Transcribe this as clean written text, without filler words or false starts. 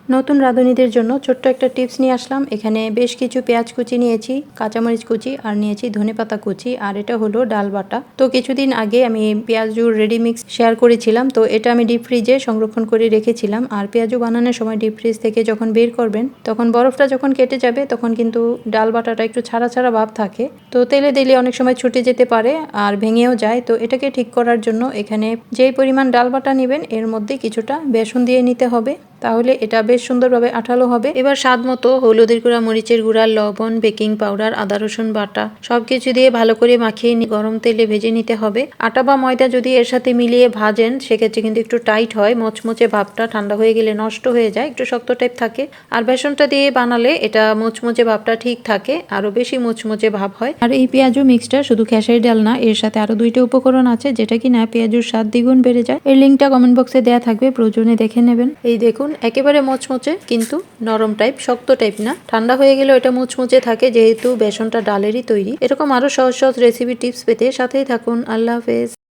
নতুন রাঁধুনিদের জন্য ছোট্ট একটা টিপস নিয়ে আসলাম। এখানে বেশ কিছু পেঁয়াজ কুচি নিয়েছি, কাঁচামরিচ কুচি আর নিয়েছি ধনেপাতা কুচি, আর এটা হলো ডাল বাটা। তো কিছুদিন আগে আমি পেঁয়াজুর রেডি মিক্স শেয়ার করেছিলাম, তো এটা আমি ডিপ ফ্রিজে সংরক্ষণ করে রেখেছিলাম। আর পেঁয়াজু বানানোর সময় ডিপ ফ্রিজ থেকে যখন বের করবেন তখন বরফটা যখন কেটে যাবে তখন কিন্তু ডাল বাটাটা একটু ছাড়া ছাড়া ভাব থাকে, তো তেলে দিলে অনেক সময় ছুটে যেতে পারে আর ভেঙেও যায়। তো এটাকে ঠিক করার জন্য এখানে যেই পরিমাণ ডাল বাটা নেবেন এর মধ্যে কিছুটা বেসন দিয়ে নিতে হবে, তাহলে এটা বেশ সুন্দরভাবে আঠালো হবে। এবার স্বাদ মতো হলুদের গুঁড়া, মরিচের গুঁড়া, লবণ, বেকিং পাউডার, আদা রসুন বাটা সবকিছু দিয়ে ভালো করে মাখিয়ে গরম তেলে ভেজে নিতে হবে। আটা বা ময়দা যদি এর সাথে মিলিয়ে ভাজেন সেক্ষেত্রে কিন্তু একটু টাইট হয়, মচমচে ভাবটা ঠান্ডা হয়ে গেলে নষ্ট হয়ে যায়, একটু শক্ত টাইপ থাকে। আর বেসনটা দিয়ে বানালে এটা মুচমুচে ভাবটা ঠিক থাকে, আরো বেশি মুচমুচে ভাব হয়। আর এই পেঁয়াজু মিক্সটা শুধু খেসারি ডাল না, এর সাথে আরো দুইটা উপকরণ আছে যেটা কিনা পেঁয়াজুর স্বাদ দ্বিগুণ বেড়ে যায়। এর লিঙ্কটা কমেন্ট বক্সে দেওয়া থাকবে, প্রয়োজনে দেখে নেবেন। এই দেখুন একেবারে মচমচে, কিন্তু নরম টাইপ, শক্ত টাইপ না। ঠান্ডা হয়ে গেলেও এটা মুচমুচে থাকে যেহেতু বেসনটা ডালেরই তৈরি। এরকম আরো সহজ সহজ রেসিপি টিপস পেতে সাথেই থাকুন। আল্লাহ হাফেজ।